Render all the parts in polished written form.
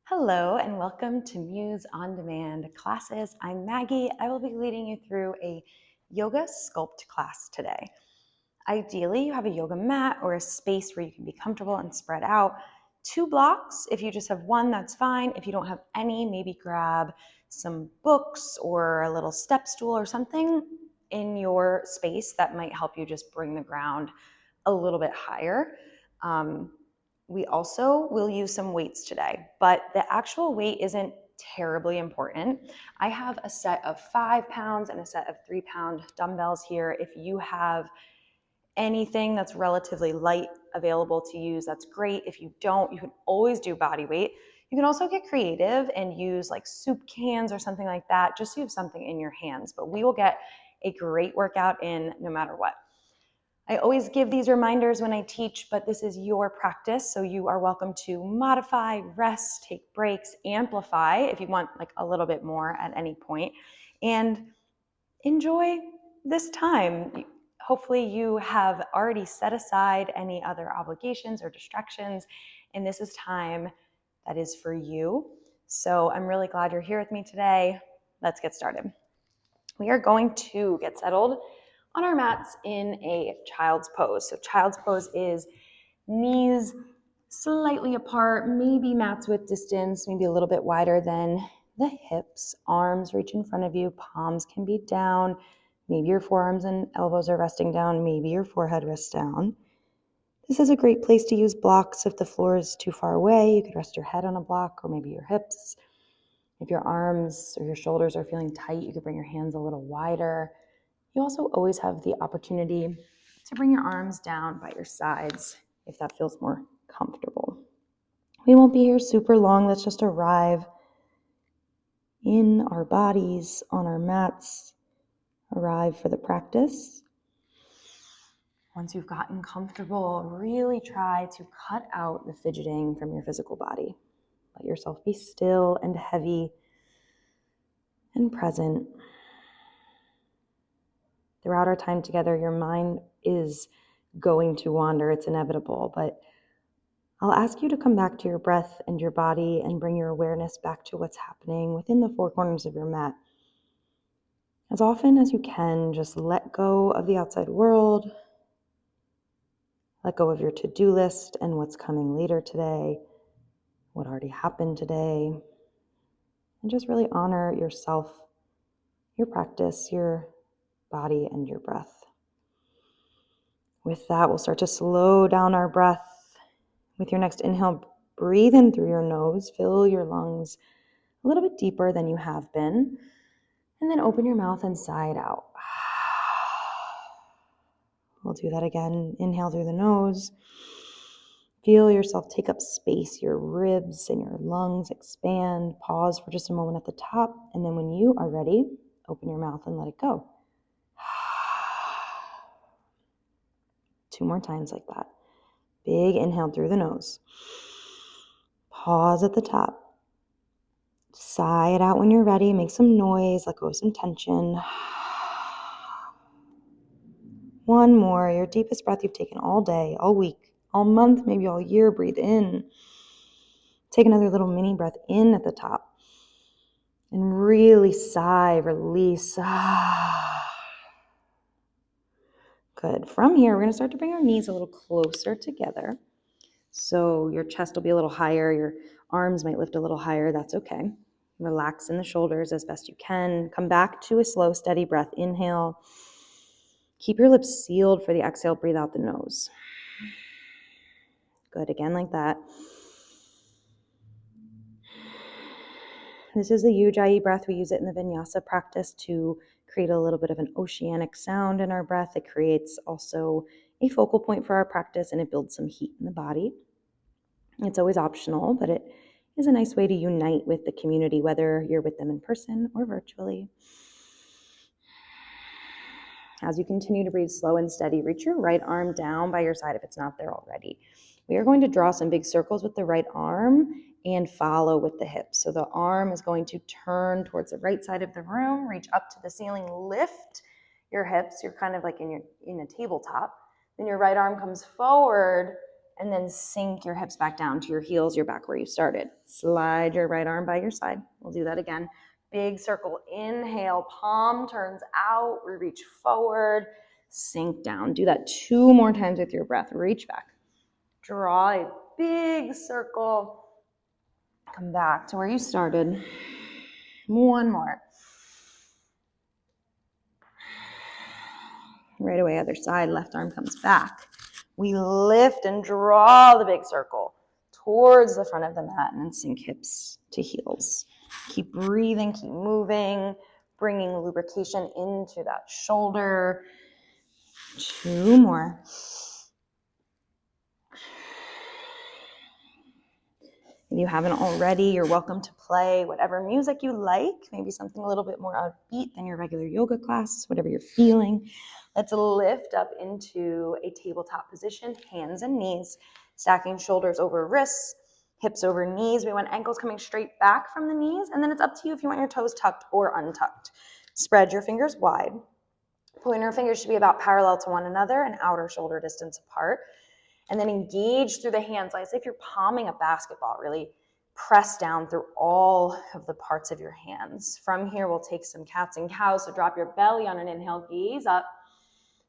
Hello and welcome to Muse On Demand classes. I'm Maggie. I will be leading you through a Yoga Sculpt class today. Ideally, you have a yoga mat or a space where you can be comfortable and spread out. 2 blocks. If you just have one, that's fine. If you don't have any, maybe grab some books or a little step stool or something in your space that might help you just bring the ground a little bit higher. We also will use some weights today, but the actual weight isn't terribly important. I have a set of 5 pounds and a set of 3-pound dumbbells here. If you have anything that's relatively light available to use, that's great. If you don't, you can always do body weight. You can also get creative and use like soup cans or something like that, just so you have something in your hands. But we will get a great workout in no matter what. I always give these reminders when I teach, but this is your practice, so you are welcome to modify, rest, take breaks, amplify if you want like a little bit more at any point, and enjoy this time. Hopefully you have already set aside any other obligations or distractions, and this is time that is for you. So I'm really glad you're here with me today. Let's get started. We are going to get settled on our mats in a child's pose. So child's pose is knees slightly apart, maybe mats width distance, maybe a little bit wider than the hips. Arms reach in front of you, palms can be down. Maybe your forearms and elbows are resting down, maybe your forehead rests down. This is a great place to use blocks. If the floor is too far away, you could rest your head on a block or maybe your hips. If your arms or your shoulders are feeling tight, you could bring your hands a little wider. You also always have the opportunity to bring your arms down by your sides if that feels more comfortable. We won't be here super long. Let's just arrive in our bodies, on our mats, arrive for the practice. Once you've gotten comfortable, really try to cut out the fidgeting from your physical body. Let yourself be still and heavy and present. Throughout our time together, your mind is going to wander. It's inevitable, but I'll ask you to come back to your breath and your body and bring your awareness back to what's happening within the 4 corners of your mat. As often as you can, just let go of the outside world, let go of your to-do list and what's coming later today, what already happened today, and just really honor yourself, your practice, your body, and your breath. With that, we'll start to slow down our breath. With your next inhale, breathe in through your nose, fill your lungs a little bit deeper than you have been, and then open your mouth and sigh it out. We'll do that again. Inhale through the nose. Feel yourself take up space, your ribs and your lungs expand. Pause for just a moment at the top, and then when you are ready, open your mouth and let it go. 2 more times like that. Big inhale through the nose. Pause at the top. Sigh it out when you're ready. Make some noise. Let go of some tension. 1 more. Your deepest breath you've taken all day, all week, all month, maybe all year. Breathe in. Take another little mini breath in at the top. And really sigh, release. Good. From here, we're going to start to bring our knees a little closer together. So your chest will be a little higher. Your arms might lift a little higher. That's okay. Relax in the shoulders as best you can. Come back to a slow, steady breath. Inhale. Keep your lips sealed for the exhale. Breathe out the nose. Good. Again, like that. This is the Ujjayi breath. We use it in the vinyasa practice to create a little bit of an oceanic sound in our breath. It creates also a focal point for our practice, and it builds some heat in the body. It's always optional, but it is a nice way to unite with the community, whether you're with them in person or virtually. As you continue to breathe slow and steady, reach your right arm down by your side if it's not there already. We are going to draw some big circles with the right arm and follow with the hips. So the arm is going to turn towards the right side of the room, reach up to the ceiling, lift your hips. You're kind of like in a tabletop. Then your right arm comes forward and then sink your hips back down to your heels. You're back where you started. Slide your right arm by your side. We'll do that again. Big circle. Inhale, palm turns out. We reach forward, sink down. Do that 2 more times with your breath. Reach back. Draw a big circle. Come back to where you started. 1 more. Right away, other side, left arm comes back. We lift and draw the big circle towards the front of the mat and then sink hips to heels. Keep breathing, keep moving, bringing lubrication into that shoulder. 2 more. If you haven't already, you're welcome to play whatever music you like, maybe something a little bit more upbeat than your regular yoga class, whatever you're feeling. Let's lift up into a tabletop position, hands and knees, stacking shoulders over wrists, hips over knees. We want ankles coming straight back from the knees, and then it's up to you if you want your toes tucked or untucked. Spread your fingers wide. Pointer fingers should be about parallel to one another and outer shoulder distance apart. And then engage through the hands, like as if you're palming a basketball. Really press down through all of the parts of your hands. From here, we'll take some cats and cows. So drop your belly on an inhale, gaze up.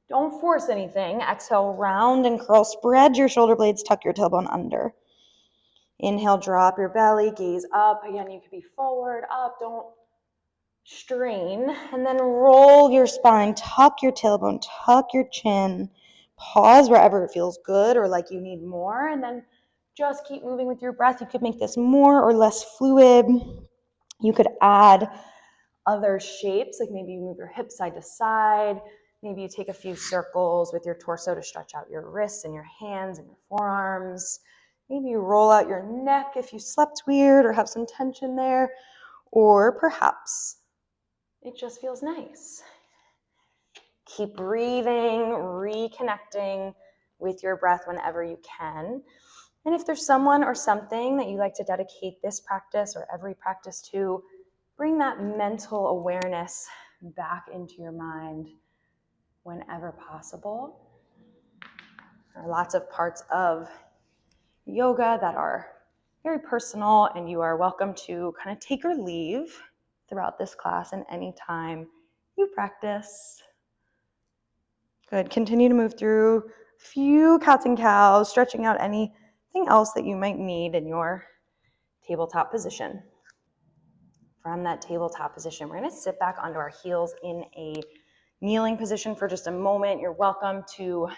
Don't force anything. Exhale, round and curl. Spread your shoulder blades, tuck your tailbone under. Inhale, drop your belly, gaze up. Again, you could be forward, up. Don't strain. And then roll your spine, tuck your tailbone, tuck your chin. Pause wherever it feels good or like you need more, and then just keep moving with your breath. You could make this more or less fluid. You could add other shapes, like maybe you move your hips side to side. Maybe you take a few circles with your torso to stretch out your wrists and your hands and your forearms. Maybe you roll out your neck if you slept weird or have some tension there, or perhaps it just feels nice. Keep breathing, reconnecting with your breath whenever you can. And if there's someone or something that you like to dedicate this practice or every practice to, bring that mental awareness back into your mind whenever possible. There are lots of parts of yoga that are very personal, and you are welcome to kind of take or leave throughout this class and anytime you practice. Good. Continue to move through a few cats and cows, stretching out anything else that you might need in your tabletop position. From that tabletop position, we're going to sit back onto our heels in a kneeling position for just a moment. You're welcome to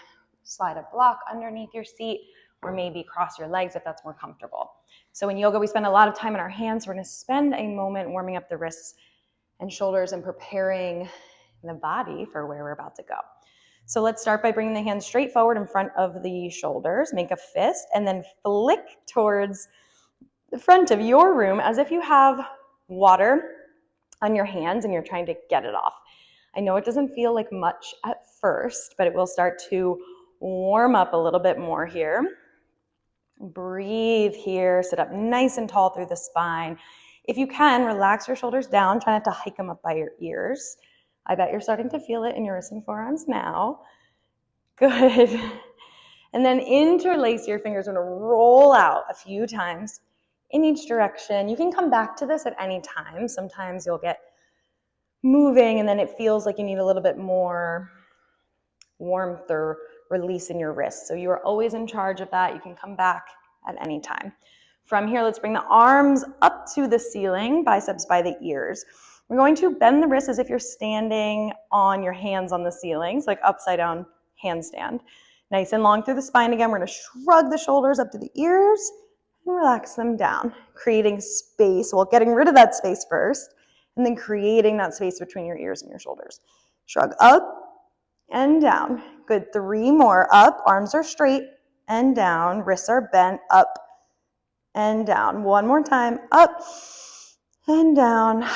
slide a block underneath your seat or maybe cross your legs if that's more comfortable. So in yoga, we spend a lot of time in our hands. We're going to spend a moment warming up the wrists and shoulders and preparing the body for where we're about to go. So let's start by bringing the hands straight forward in front of the shoulders. Make a fist and then flick towards the front of your room as if you have water on your hands and you're trying to get it off. I know it doesn't feel like much at first, but it will start to warm up a little bit more here. Breathe here. Sit up nice and tall through the spine. If you can, relax your shoulders down. Try not to hike them up by your ears. I bet you're starting to feel it in your wrists and forearms now. Good. And then interlace your fingers. We're going to roll out a few times in each direction. You can come back to this at any time. Sometimes you'll get moving and then it feels like you need a little bit more warmth or release in your wrists. So you are always in charge of that. You can come back at any time. From here, let's bring the arms up to the ceiling, biceps by the ears. We're going to bend the wrists as if you're standing on your hands on the ceiling, so like upside down handstand. Nice and long through the spine again. We're going to shrug the shoulders up to the ears and relax them down, creating space. Well, getting rid of that space first, and then creating that space between your ears and your shoulders. Shrug up and down. Good. 3 more. Up, arms are straight and down. Wrists are bent, up and down. 1 more time. Up and down.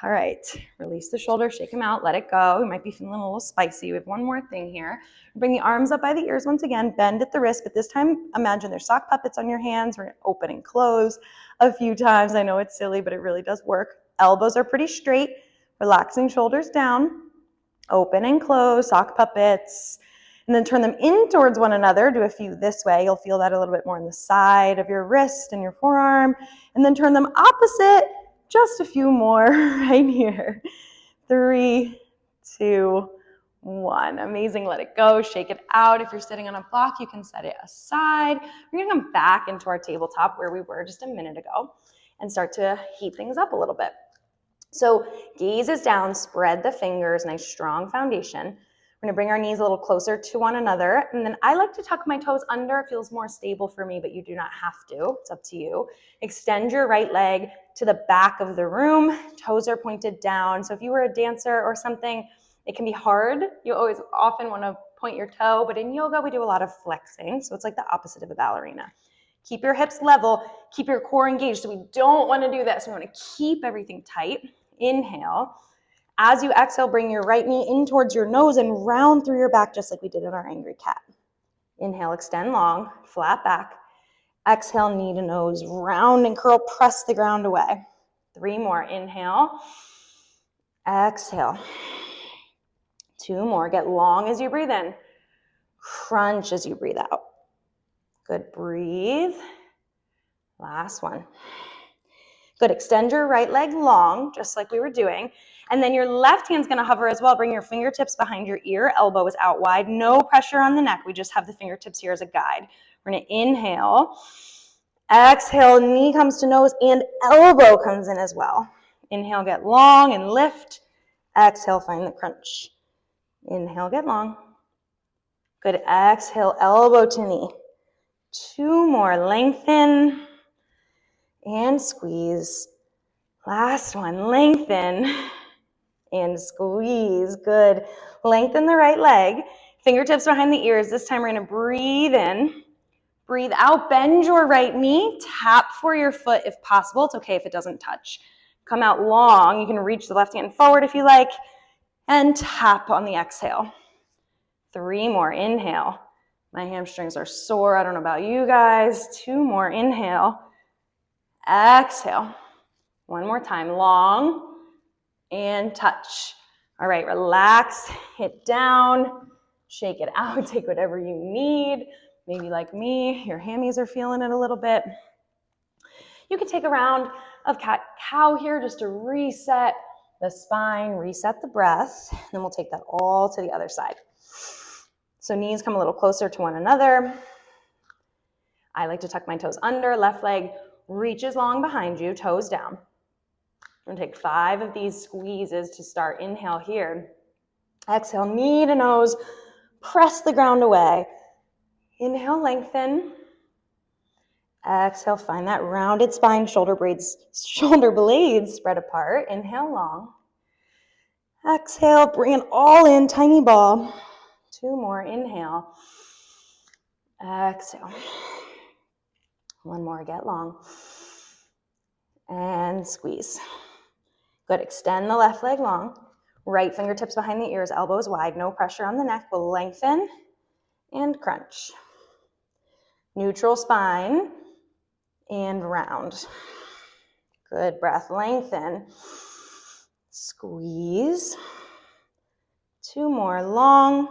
All right, release the shoulders, shake them out, let it go. You might be feeling a little spicy. We have one more thing here. Bring the arms up by the ears once again, bend at the wrist, but this time imagine there's sock puppets on your hands. We're going to open and close a few times. I know it's silly, but it really does work. Elbows are pretty straight, relaxing shoulders down, open and close, sock puppets. And then turn them in towards one another. Do a few this way. You'll feel that a little bit more on the side of your wrist and your forearm. And then turn them opposite. Just a few more right here. 3, 2, 1. Amazing. Let it go. Shake it out. If you're sitting on a block, you can set it aside. We're going to come back into our tabletop where we were just a minute ago and start to heat things up a little bit. So gaze is down, spread the fingers, nice strong foundation. We're going to bring our knees a little closer to one another. And then I like to tuck my toes under. It feels more stable for me, but you do not have to. It's up to you. Extend your right leg to the back of the room. Toes are pointed down. So if you were a dancer or something, it can be hard. You always often want to point your toe, but in yoga, we do a lot of flexing. So it's like the opposite of a ballerina. Keep your hips level, keep your core engaged. So we don't want to do this. We want to keep everything tight. Inhale. As you exhale, bring your right knee in towards your nose and round through your back just like we did in our angry cat. Inhale, extend long, flat back. Exhale, knee to nose, round and curl, press the ground away. 3 more. Inhale. Exhale. 2 more. Get long as you breathe in. Crunch as you breathe out. Good. Breathe. Last one. Good. Extend your right leg long, just like we were doing. And then your left hand's going to hover as well. Bring your fingertips behind your ear. Elbow is out wide. No pressure on the neck. We just have the fingertips here as a guide. We're going to inhale. Exhale. Knee comes to nose and elbow comes in as well. Inhale, get long and lift. Exhale, find the crunch. Inhale, get long. Good. Exhale, elbow to knee. 2 more. Lengthen and squeeze. Last one. Lengthen and squeeze. Good. Lengthen the right leg. Fingertips behind the ears. This time we're going to breathe in. Breathe out. Bend your right knee. Tap for your foot if possible. It's okay if it doesn't touch. Come out long. You can reach the left hand forward if you like. And tap on the exhale. 3 more. Inhale. My hamstrings are sore. I don't know about you guys. 2 more. Inhale. Exhale. 1 more time. Long and touch. All right, relax. Hit down. Shake it out. Take whatever you need. Maybe like me, your hammies are feeling it a little bit. You can take a round of cat-cow here just to reset the spine, reset the breath. Then we'll take that all to the other side. So knees come a little closer to one another. I like to tuck my toes under. Left leg reaches long behind you, toes down. I'm going to take 5 of these squeezes to start. Inhale here. Exhale, knee to nose. Press the ground away. Inhale, lengthen. Exhale, find that rounded spine, shoulder blades spread apart. Inhale, long. Exhale, bring it all in, tiny ball. 2 more. Inhale. Exhale. 1 more. Get long. And squeeze. Good. Extend the left leg long. Right fingertips behind the ears, elbows wide. No pressure on the neck. We'll lengthen and crunch. Neutral spine and round. Good. Breath. Lengthen. Squeeze. 2 more. Long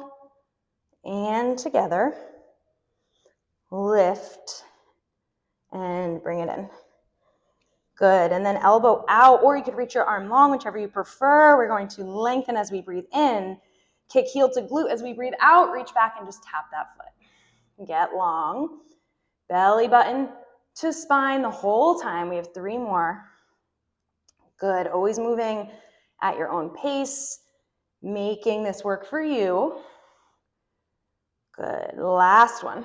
and together. Lift and bring it in. Good. And then elbow out, or you could reach your arm long, whichever you prefer. We're going to lengthen as we breathe in. Kick heel to glute as we breathe out. Reach back and just tap that foot. Get long. Belly button to spine the whole time. We have 3 more. Good. Always moving at your own pace. Making this work for you. Good. Last one.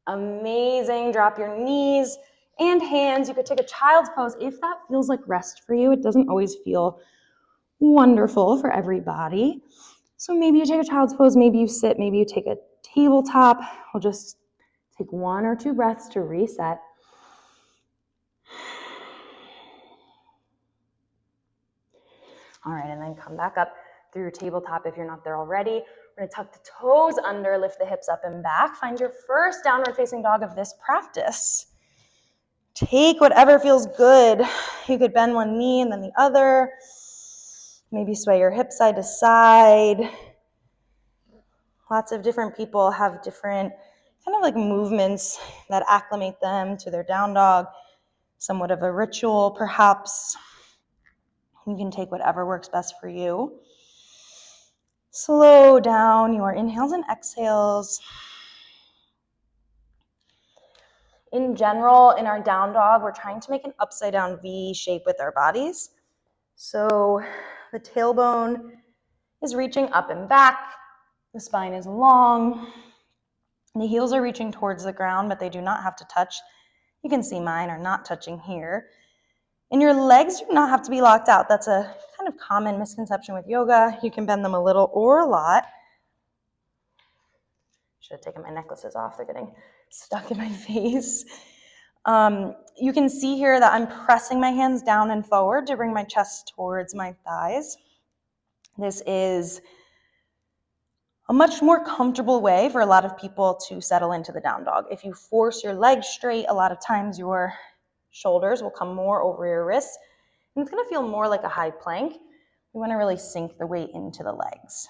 Amazing. Drop your knees and hands. You could take a child's pose if that feels like rest for you. It doesn't always feel wonderful for everybody. So maybe you take a child's pose, maybe you sit, maybe you take a tabletop. We'll just take 1 or 2 breaths to reset. All right, and then come back up through your tabletop if you're not there already. We're going to tuck the toes under, lift the hips up and back. Find your first downward facing dog of this practice. Take whatever feels good. You could bend one knee and then the other. Maybe sway your hips side to side. Lots of different people have different kind of like movements that acclimate them to their down dog, somewhat of a ritual perhaps. You can take whatever works best for you. Slow down your inhales and exhales. In general, in our down dog, we're trying to make an upside down V shape with our bodies. So the tailbone is reaching up and back. The spine is long. The heels are reaching towards the ground, but they do not have to touch. You can see mine are not touching here. And your legs do not have to be locked out. That's a kind of common misconception with yoga. You can bend them a little or a lot. Should have taken my necklaces off. They're getting stuck in my face. You can see here that I'm pressing my hands down and forward to bring my chest towards my thighs. This is a much more comfortable way for a lot of people to settle into the down dog. If you force your legs straight, a lot of times your shoulders will come more over your wrists, and it's going to feel more like a high plank. You want to really sink the weight into the legs.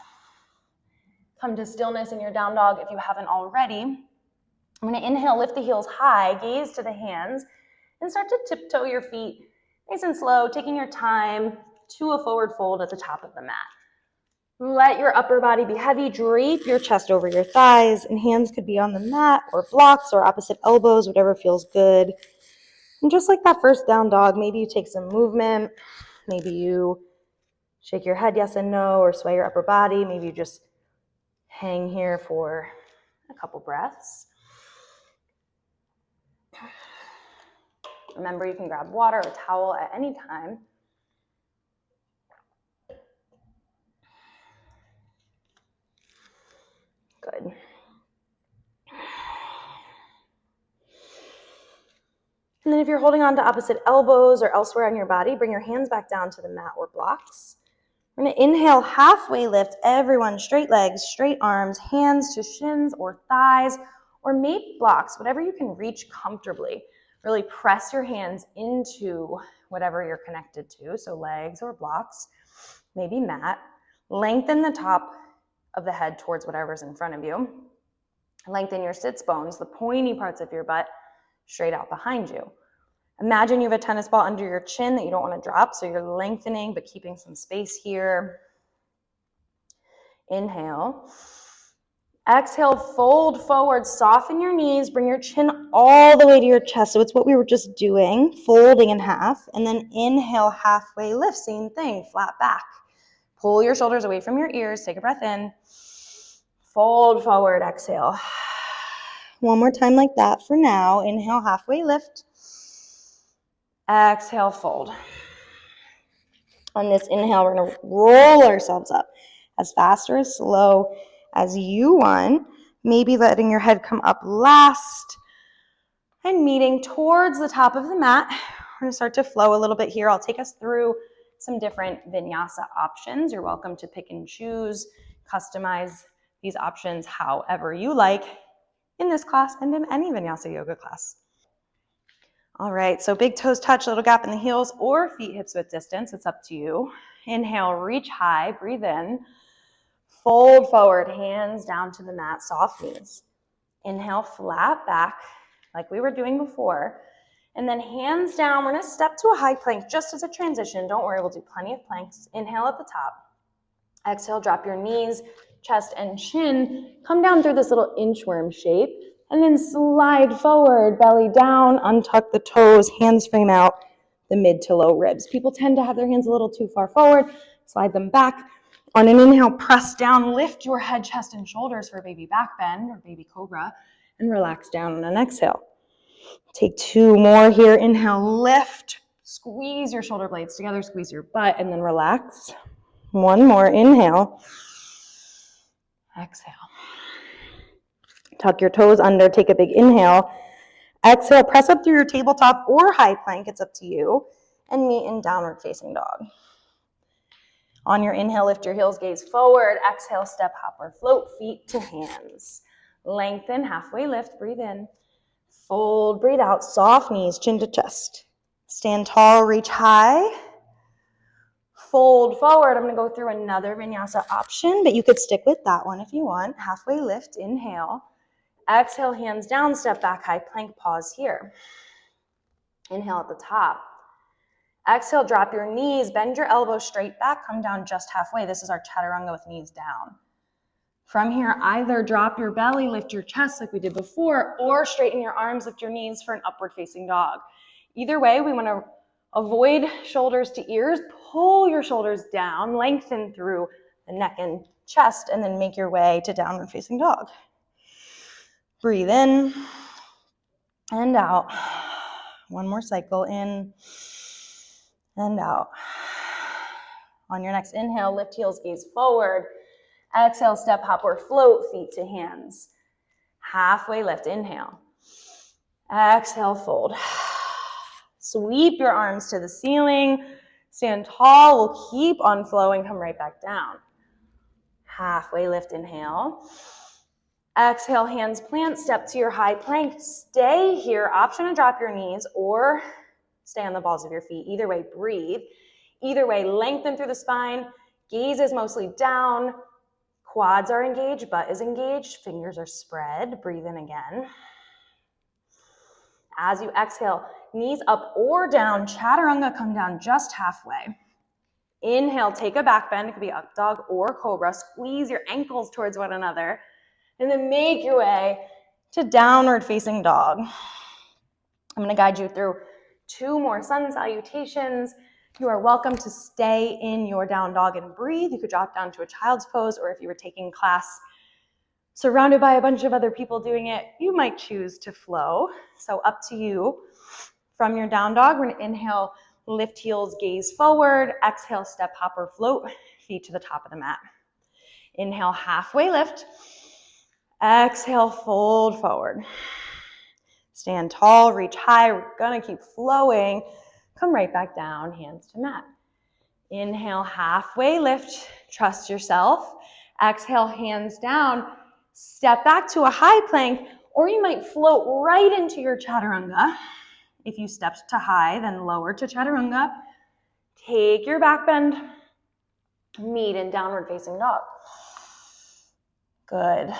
Come to stillness in your down dog if you haven't already. I'm going to inhale, lift the heels high, gaze to the hands, and start to tiptoe your feet nice and slow, taking your time to a forward fold at the top of the mat. Let your upper body be heavy. Drape your chest over your thighs, and hands could be on the mat or blocks or opposite elbows, whatever feels good. And just like that first down dog, maybe you take some movement. Maybe you shake your head yes and no, or sway your upper body. Maybe you just hang here for a couple breaths. Remember, you can grab water or towel at any time. Good. And then if you're holding on to opposite elbows or elsewhere on your body, bring your hands back down to the mat or blocks. We're going to inhale, halfway lift. Everyone, straight legs, straight arms, hands to shins or thighs, or maybe blocks, whatever you can reach comfortably. Really press your hands into whatever you're connected to, so legs or blocks, maybe mat. Lengthen the top of the head towards whatever's in front of you. Lengthen your sits bones, the pointy parts of your butt, straight out behind you. Imagine you have a tennis ball under your chin that you don't want to drop, so you're lengthening but keeping some space here. Inhale. Exhale, fold forward, soften your knees, bring your chin all the way to your chest. So it's what we were just doing, folding in half, and then inhale, halfway lift, same thing, flat back. Pull your shoulders away from your ears, take a breath in. Fold forward, exhale. One more time like that for now. Inhale, halfway lift. Exhale, fold. On this inhale, we're going to roll ourselves up as fast or as slow as you want. Maybe letting your head come up last and meeting towards the top of the mat. We're going to start to flow a little bit here. I'll take us through some different vinyasa options. You're welcome to pick and choose, customize these options however you like in this class and in any vinyasa yoga class. All right, so big toes touch, little gap in the heels or feet hips width distance. It's up to you. Inhale, reach high, breathe in. Fold forward, hands down to the mat, soft knees. Inhale, flat back like we were doing before. And then hands down, we're gonna step to a high plank just as a transition. Don't worry, we'll do plenty of planks. Inhale at the top. Exhale, drop your knees, chest and chin. Come down through this little inchworm shape. And then slide forward, belly down, untuck the toes, hands frame out the mid to low ribs. People tend to have their hands a little too far forward. Slide them back. On an inhale, press down, lift your head, chest, and shoulders for baby back bend or baby cobra, and relax down on an exhale. Take two more here. Inhale, lift, squeeze your shoulder blades together, squeeze your butt, and then relax. One more, inhale. Exhale. Tuck your toes under, take a big inhale. Exhale, press up through your tabletop or high plank, it's up to you, and meet in downward facing dog. On your inhale, lift your heels, gaze forward. Exhale, step, hop, or float, feet to hands. Lengthen, halfway lift, breathe in. Fold, breathe out, soft knees, chin to chest. Stand tall, reach high. Fold forward. I'm going to go through another vinyasa option, but you could stick with that one if you want. Halfway lift, inhale. Exhale, hands down, step back, high plank, pause here. Inhale at the top. Exhale, drop your knees, bend your elbows straight back, come down just halfway. This is our chaturanga with knees down. From here, either drop your belly, lift your chest like we did before, or straighten your arms, lift your knees for an upward facing dog. Either way, we want to avoid shoulders to ears, pull your shoulders down, lengthen through the neck and chest, and then make your way to downward facing dog. Breathe in and out. One more cycle, in and out. On your next inhale, lift heels, gaze forward. Exhale, step, hop, or float, feet to hands. Halfway lift, inhale. Exhale, fold. Sweep your arms to the ceiling. Stand tall. We'll keep on flowing. Come right back down. Halfway lift, inhale. Exhale, hands plant, step to your high plank. Stay here. Option to drop your knees or stay on the balls of your feet. Either way, breathe. Either way, lengthen through the spine. Gaze is mostly down. Quads are engaged, butt is engaged. Fingers are spread. Breathe in again. As you exhale, knees up or down, chaturanga, come down just halfway. Inhale, take a back bend. It could be up dog or cobra. Squeeze your ankles towards one another. And then make your way to downward facing dog. I'm going to guide you through 2 more sun salutations. You are welcome to stay in your down dog and breathe. You could drop down to a child's pose, or if you were taking class surrounded by a bunch of other people doing it, you might choose to flow. So up to you. From your down dog, we're going to inhale, lift heels, gaze forward. Exhale, step, hop, or float, feet to the top of the mat. Inhale, halfway lift. Exhale, fold forward. Stand tall, reach high. We're going to keep flowing. Come right back down, hands to mat. Inhale, halfway lift. Trust yourself. Exhale, hands down. Step back to a high plank, or you might float right into your chaturanga. If you stepped to high, then lower to chaturanga. Take your back bend. Meet in downward facing dog. Good.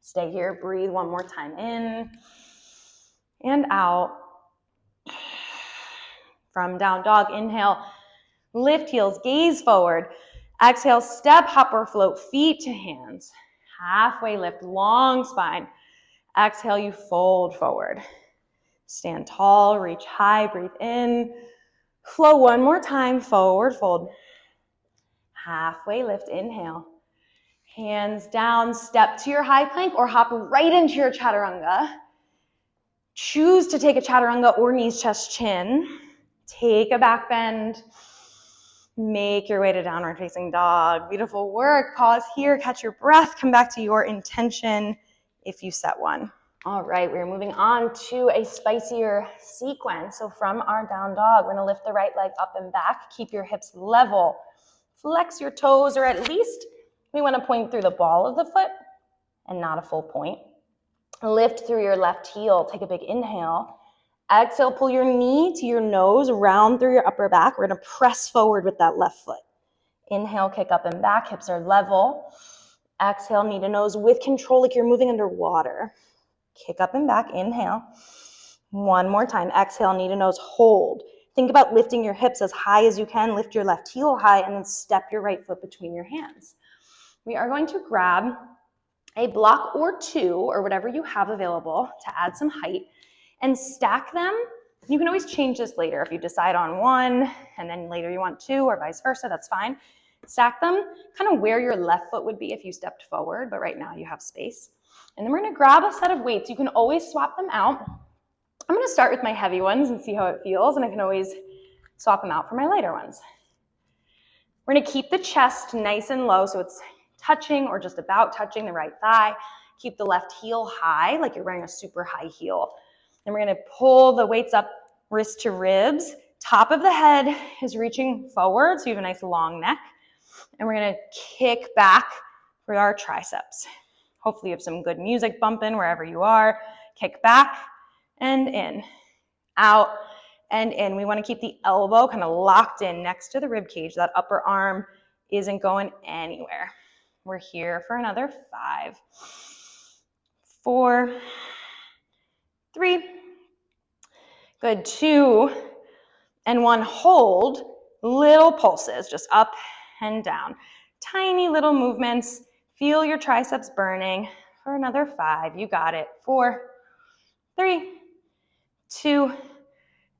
Stay here. Breathe one more time in and out. From down dog, inhale, lift heels, gaze forward. Exhale, step, hop, or float, feet to hands. Halfway lift, long spine. Exhale, you fold forward. Stand tall, reach high, breathe in. Flow one more time, forward fold. Halfway lift, inhale. Hands down, step to your high plank or hop right into your chaturanga. Choose to take a chaturanga or knees, chest, chin. Take a back bend. Make your way to downward facing dog. Beautiful work. Pause here, catch your breath, come back to your intention if you set one. All right, we're moving on to a spicier sequence. So from our down dog, we're gonna lift the right leg up and back. Keep your hips level. Flex your toes, or at least we wanna point through the ball of the foot and not a full point. Lift through your left heel. Take a big inhale. Exhale, pull your knee to your nose, round through your upper back. We're gonna press forward with that left foot. Inhale, kick up and back, hips are level. Exhale, knee to nose with control like you're moving underwater. Kick up and back, inhale. One more time, exhale, knee to nose, hold. Think about lifting your hips as high as you can. Lift your left heel high and then step your right foot between your hands. We are going to grab a block or 2 or whatever you have available to add some height and stack them. You can always change this later if you decide on 1 and then later you want 2 or vice versa, that's fine. Stack them kind of where your left foot would be if you stepped forward, but right now you have space. And then we're gonna grab a set of weights. You can always swap them out. I'm gonna start with my heavy ones and see how it feels, and I can always swap them out for my lighter ones. We're gonna keep the chest nice and low so it's touching or just about touching the right thigh. Keep the left heel high, like you're wearing a super high heel. Then we're gonna pull the weights up, wrist to ribs. Top of the head is reaching forward, so you have a nice long neck. And we're gonna kick back for our triceps. Hopefully you have some good music bumping wherever you are. Kick back and in, out and in. We want to keep the elbow kind of locked in next to the rib cage. That upper arm isn't going anywhere. We're here for another 5, 4, 3, good, 2, and 1. Hold. Little pulses, just up and down. Tiny little movements. Feel your triceps burning for another 5. You got it. 4, 3, 2,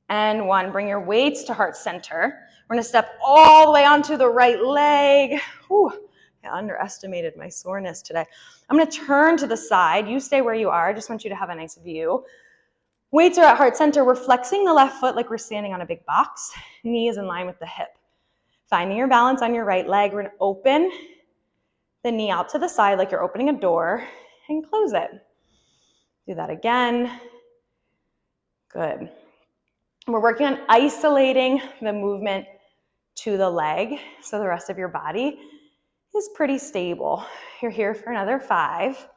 and 1. Bring your weights to heart center. We're going to step all the way onto the right leg. Whew, I underestimated my soreness today. I'm going to turn to the side. You stay where you are. I just want you to have a nice view. Weights are at heart center. We're flexing the left foot like we're standing on a big box. Knee is in line with the hip. Finding your balance on your right leg. We're going to open the knee out to the side like you're opening a door and close it. Do that again. Good. We're working on isolating the movement to the leg so the rest of your body is pretty stable. You're here for another 5.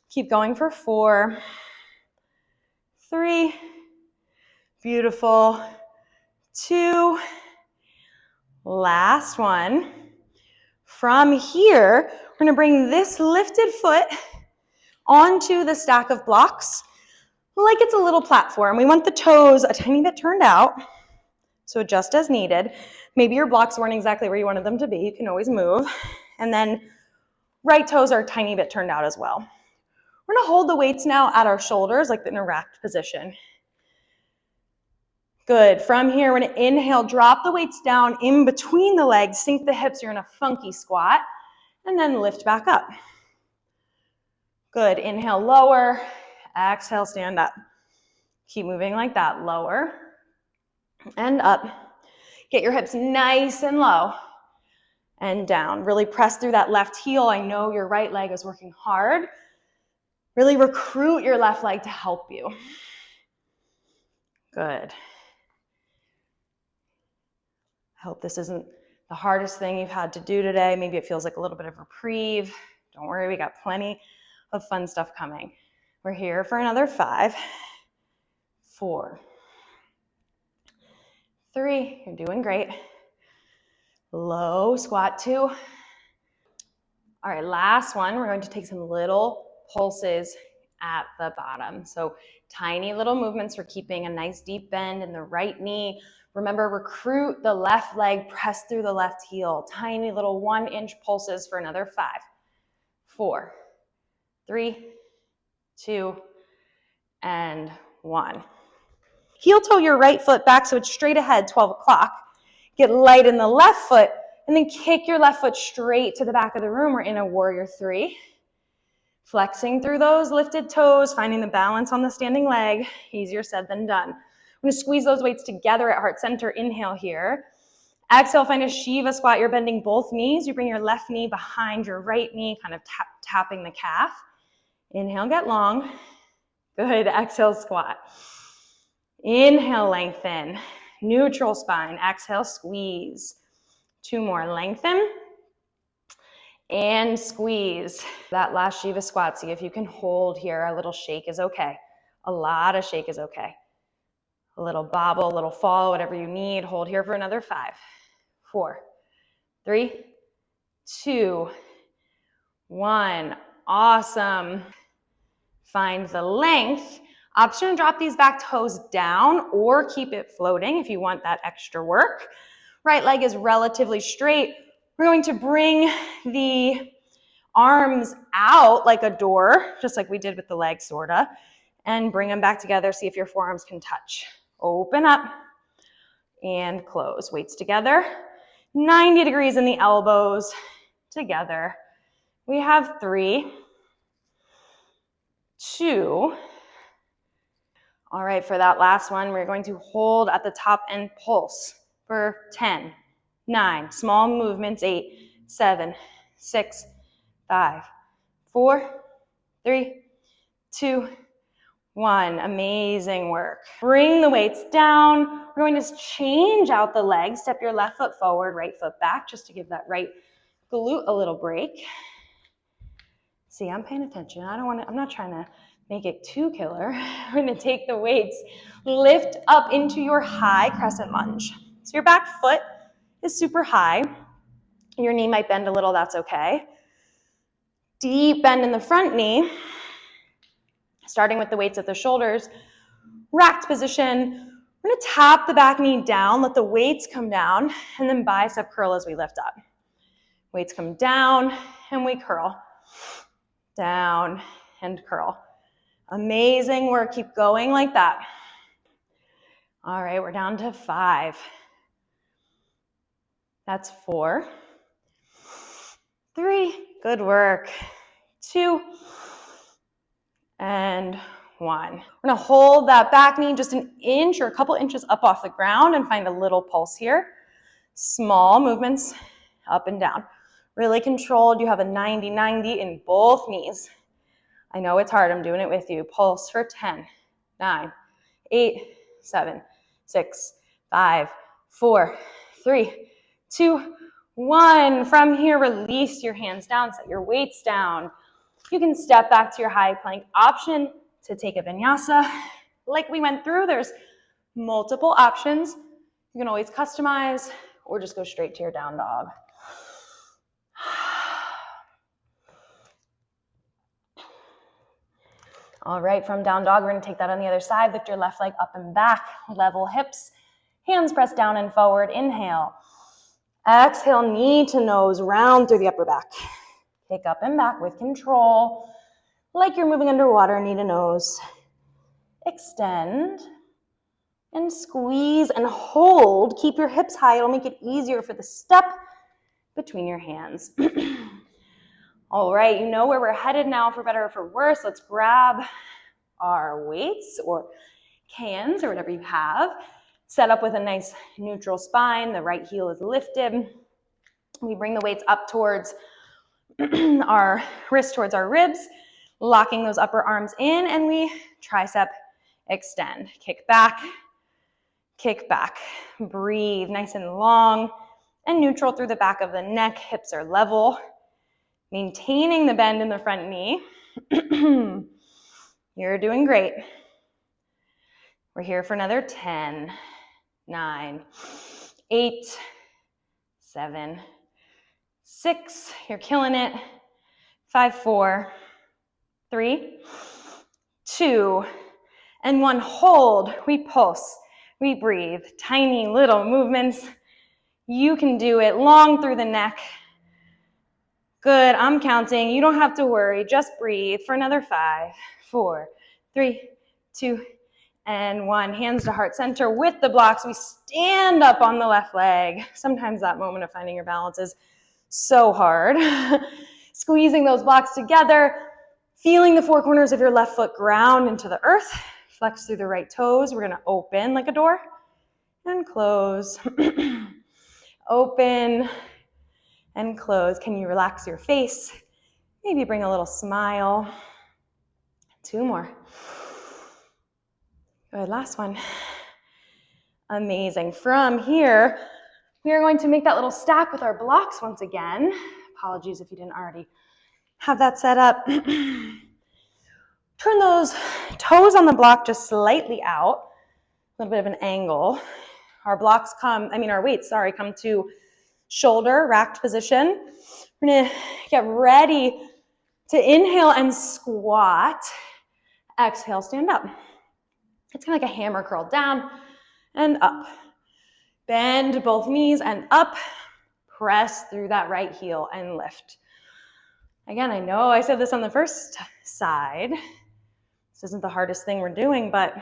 Keep going for 4, 3, beautiful, 2, last one. From here, we're going to bring this lifted foot onto the stack of blocks like it's a little platform. We want the toes a tiny bit turned out, so adjust as needed. Maybe your blocks weren't exactly where you wanted them to be. You can always move. And then right toes are a tiny bit turned out as well. We're going to hold the weights now at our shoulders, like in a racked position. Good. From here, we're going to inhale, drop the weights down in between the legs, sink the hips. You're in a funky squat, and then lift back up. Good. Inhale, lower. Exhale, stand up. Keep moving like that. Lower and up. Get your hips nice and low and down. Really press through that left heel. I know your right leg is working hard. Really recruit your left leg to help you. Good. I hope this isn't the hardest thing you've had to do today. Maybe it feels like a little bit of reprieve. Don't worry, we got plenty of fun stuff coming. We're here for another 5, 4, 3, you're doing great. Low squat 2. All right, last one. We're going to take some little pulses at the bottom. So tiny little movements. We're keeping a nice deep bend in the right knee. Remember, recruit the left leg, press through the left heel. Tiny little 1-inch pulses for another 5, 4, 3, 2, and 1. Heel toe your right foot back so it's straight ahead, 12 o'clock. Get light in the left foot, and then kick your left foot straight to the back of the room. We're in a warrior 3. Flexing through those lifted toes, finding the balance on the standing leg. Easier said than done. I'm going to squeeze those weights together at heart center. Inhale here. Exhale, find a Shiva squat. You're bending both knees. You bring your left knee behind your right knee, kind of tapping the calf. Inhale, get long. Good. Exhale, squat. Inhale, lengthen. Neutral spine. Exhale, squeeze. 2 more. Lengthen. And squeeze. That last Shiva squat, see if you can hold here. A little shake is okay. A lot of shake is okay. A little bobble, a little fall, whatever you need. Hold here for another 5, 4, 3, 2, 1. Awesome. Find the length. Option to drop these back toes down or keep it floating if you want that extra work. Right leg is relatively straight. We're going to bring the arms out like a door, just like we did with the legs, sorta, and bring them back together. See if your forearms can touch. Open up and close. Weights together. 90 degrees in the elbows together. We have 3, 2. All right, for that last one, we're going to hold at the top and pulse for 10, 9, small movements, 8, 7, 6, 5, 4, 3, 2, 1. Amazing work. Bring the weights down. We're going to change out the legs. Step your left foot forward, right foot back, just to give that right glute a little break. See, I'm paying attention. I'm not trying to make it 2 killer. We're gonna take the weights, lift up into your high crescent lunge. So your back foot is super high. Your knee might bend a little, that's okay. Deep bend in the front knee, starting with the weights at the shoulders. Racked position. We're gonna tap the back knee down, let the weights come down, and then bicep curl as we lift up. Weights come down and we curl. Down and curl. Amazing work, keep going like that. All right, we're down to 5. That's 4. 3, good work. 2, and 1. We're gonna hold that back knee just an inch or a couple inches up off the ground and find a little pulse here. Small movements up and down. Really controlled, you have a 90-90 in both knees. I know it's hard, I'm doing it with you. Pulse for 10, 9, 8, 7, 6, 5, 4, 3, 2, 1. From here, release your hands down, set your weights down. You can step back to your high plank option to take a vinyasa. Like we went through, there's multiple options. You can always customize or just go straight to your down dog. All right, from down dog, we're gonna take that on the other side. Lift your left leg up and back, level hips, hands press down and forward, inhale. Exhale, knee to nose, round through the upper back. Kick up and back with control, like you're moving underwater, knee to nose. Extend and squeeze and hold. Keep your hips high, it'll make it easier for the step between your hands. All right, you know where we're headed now, for better or for worse. Let's grab our weights or cans or whatever you have. Set up with a nice neutral spine. The right heel is lifted. We bring the weights up towards our wrists, towards our ribs, locking those upper arms in, and we tricep extend. Kick back, breathe nice and long and neutral through the back of the neck. Hips are level. Maintaining the bend in the front knee. You're doing great. We're here for another 10, 9, 8, 7, 6. You're killing it. 5, 4, 3, 2, and 1. Hold. We pulse. We breathe. Tiny little movements. You can do it. Long through the neck. Good, I'm counting. You don't have to worry. Just breathe for another 5, 4, 3, 2, and 1. Hands to heart center with the blocks. We stand up on the left leg. Sometimes that moment of finding your balance is so hard. Squeezing those blocks together, feeling the 4 corners of your left foot ground into the earth. Flex through the right toes. We're gonna open like a door and close. Open and close. Can you relax your face? Maybe bring a little smile. 2 more. Good, last one. Amazing. From here, we are going to make that little stack with our blocks once again. Apologies if you didn't already have that set up. Turn those toes on the block just slightly out, a little bit of an angle. Our weights come to shoulder racked position. We're gonna get ready to inhale and squat. Exhale, stand up. It's kind of like a hammer curl, down and up. Bend both knees and up. Press through that right heel and lift. Again, I know I said this on the first side. This isn't the hardest thing we're doing, but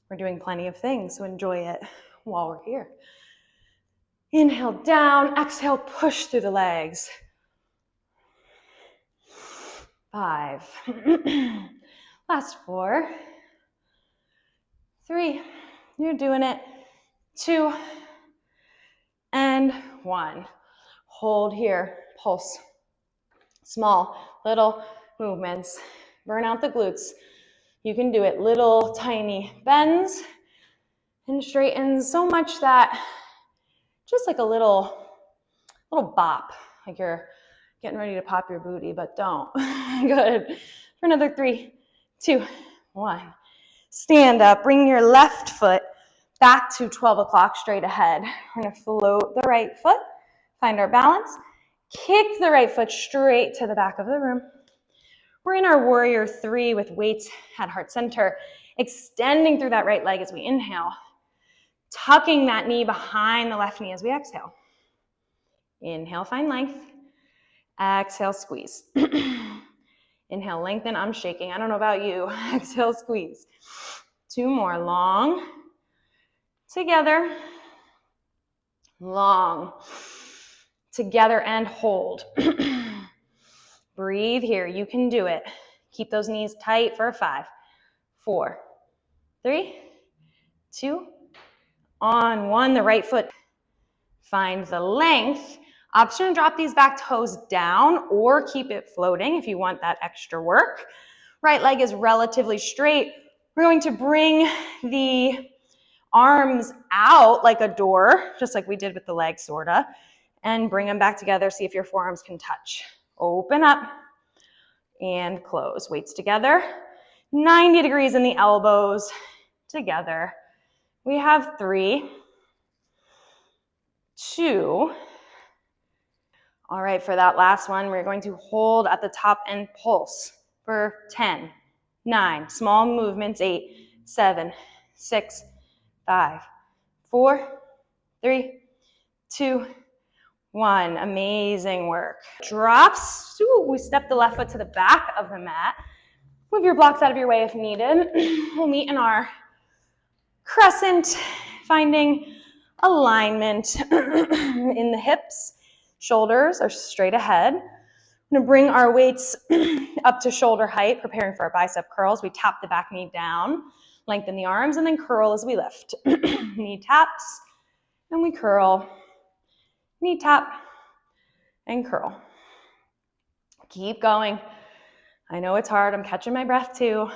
we're doing plenty of things, so enjoy it while we're here. Inhale down, exhale, push through the legs. 5. Last 4. 3. You're doing it. 2. And 1. Hold here, pulse. Small, little movements. Burn out the glutes. You can do it. Little, tiny bends and straightens so much that just like a little bop, like you're getting ready to pop your booty, but don't. Good. For another 3, 2, 1. Stand up, bring your left foot back to 12 o'clock straight ahead. We're gonna float the right foot, find our balance, kick the right foot straight to the back of the room. We're in our warrior 3 with weights at heart center, extending through that right leg as we inhale, tucking that knee behind the left knee as we exhale. Inhale, find length. Exhale, squeeze. Inhale, lengthen. I'm shaking. I don't know about you. Exhale, squeeze. 2 more. Long. Together. Long. Together and hold. Breathe here. You can do it. Keep those knees tight for 5, 4, 3, 2, on 1. The right foot. Find the length. Option to drop these back toes down or keep it floating if you want that extra work. Right leg is relatively straight. We're going to bring the arms out like a door, just like we did with the legs, sorta, and bring them back together. See if your forearms can touch. Open up and close. Weights together. 90 degrees in the elbows together. We have 3, 2. All right, for that last one, we're going to hold at the top and pulse for 10, 9, small movements, 8, 7, 6, 5, 4, 3, 2, 1. Amazing work. Drops. Ooh, we step the left foot to the back of the mat. Move your blocks out of your way if needed. We'll meet in our crescent, finding alignment in the hips. Shoulders are straight ahead. I'm going to bring our weights up to shoulder height, preparing for our bicep curls. We tap the back knee down, lengthen the arms, and then curl as we lift. Knee taps, and we curl. Knee tap, and curl. Keep going. I know it's hard. I'm catching my breath too.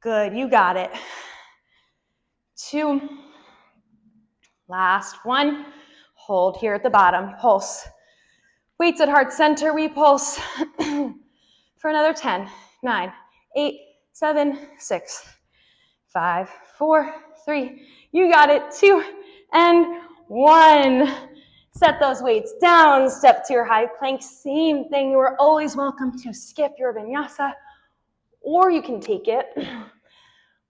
Good, you got it. 2. Last 1. Hold here at the bottom. Pulse. Weights at heart center. We pulse for another 10, 9, 8, 7, 6, 5, 4, 3. You got it. 2 and 1. Set those weights down. Step to your high plank. Same thing. You are always welcome to skip your vinyasa, or you can take it.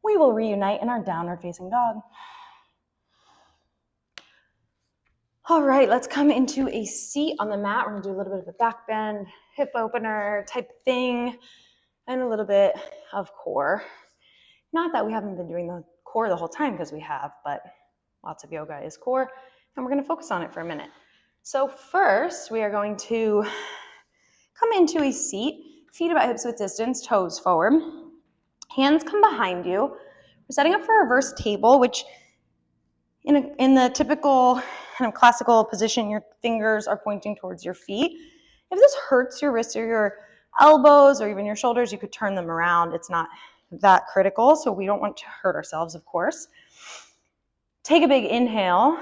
We will reunite in our downward facing dog. All right, let's come into a seat on the mat. We're gonna do a little bit of a back bend, hip opener type thing, and a little bit of core. Not that we haven't been doing the core the whole time, because we have, but lots of yoga is core, and we're gonna focus on it for a minute. So first, we are going to come into a seat, feet about hips width distance, toes forward. Hands come behind you. We're setting up for a reverse table, which in the typical kind of classical position, your fingers are pointing towards your feet. If this hurts your wrists or your elbows or even your shoulders, you could turn them around. It's not that critical, so we don't want to hurt ourselves, of course. Take a big inhale.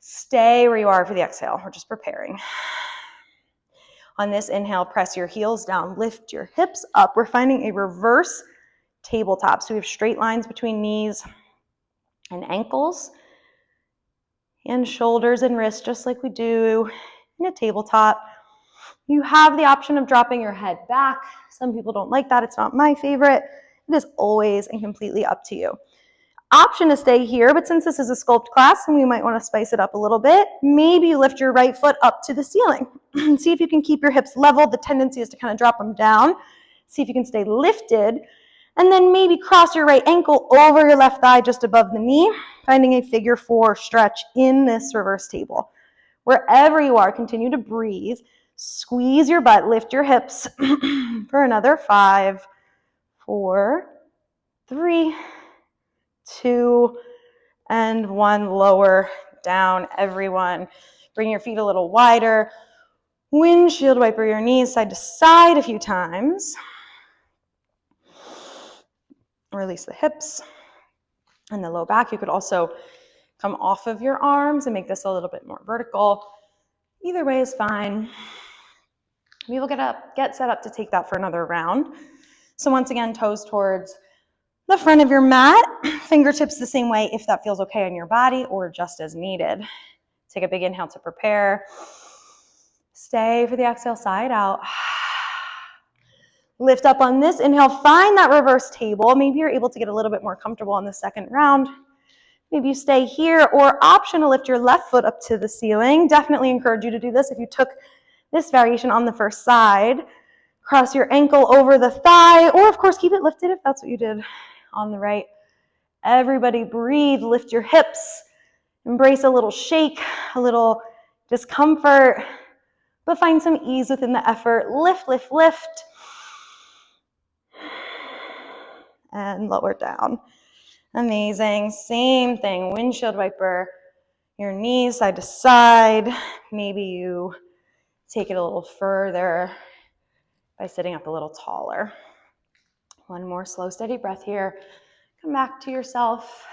Stay where you are for the exhale. We're just preparing. On this inhale, press your heels down, lift your hips up. We're finding a reverse tabletop. So we have straight lines between knees and ankles and shoulders and wrists, just like we do in a tabletop. You have the option of dropping your head back. Some people don't like that. It's not my favorite. It is always and completely up to you. Option to stay here, but since this is a sculpt class and we might want to spice it up a little bit, maybe you lift your right foot up to the ceiling. See if you can keep your hips level. The tendency is to kind of drop them down. See if you can stay lifted. And then maybe cross your right ankle over your left thigh just above the knee, finding a figure 4 stretch in this reverse table. Wherever you are, continue to breathe. Squeeze your butt, lift your hips for another 5, 4, 3, 2, and 1. Lower down, everyone. Bring your feet a little wider. Windshield wiper your knees side to side a few times. Release the hips and the low back. You could also come off of your arms and make this a little bit more vertical. Either way is fine. We will get set up to take that for another round. So once again, toes towards the front of your mat, fingertips the same way if that feels okay on your body or just as needed. Take a big inhale to prepare. Stay for the exhale, side out. Lift up on this inhale, find that reverse table. Maybe you're able to get a little bit more comfortable on the second round. Maybe you stay here, or option to lift your left foot up to the ceiling. Definitely encourage you to do this if you took this variation on the first side. Cross your ankle over the thigh, or of course keep it lifted if that's what you did on the right. Everybody breathe, lift your hips, embrace a little shake, a little discomfort, but find some ease within the effort. Lift, lift, lift, and lower down. Amazing. Same thing, windshield wiper, your knees side to side. Maybe you take it a little further by sitting up a little taller. One more slow, steady breath here. Come back to yourself,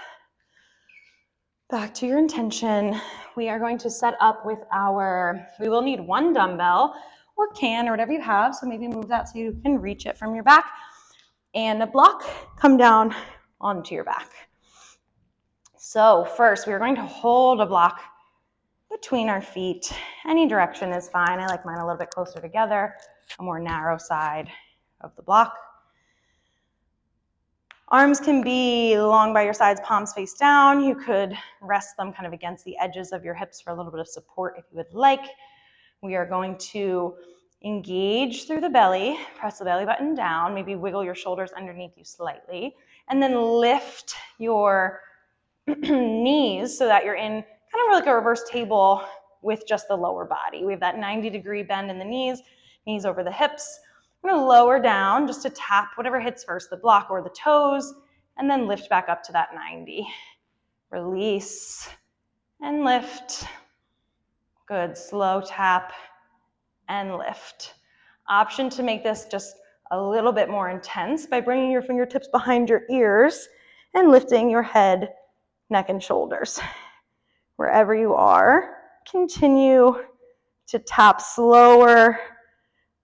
back to your intention. We are going to set up with we will need one dumbbell or can or whatever you have. So maybe move that so you can reach it from your back. And a block, come down onto your back. So first, we are going to hold a block between our feet. Any direction is fine. I like mine a little bit closer together, a more narrow side of the block. Arms can be long by your sides, palms face down. You could rest them kind of against the edges of your hips for a little bit of support if you would like. We are going to engage through the belly, press the belly button down, maybe wiggle your shoulders underneath you slightly, and then lift your knees so that you're in kind of like a reverse table with just the lower body. We have that 90-degree bend in the knees, knees over the hips. I'm going to lower down just to tap whatever hits first, the block or the toes, and then lift back up to that 90. Release and lift. Good, slow tap and lift. Option to make this just a little bit more intense by bringing your fingertips behind your ears and lifting your head, neck, and shoulders. Wherever you are, continue to tap slower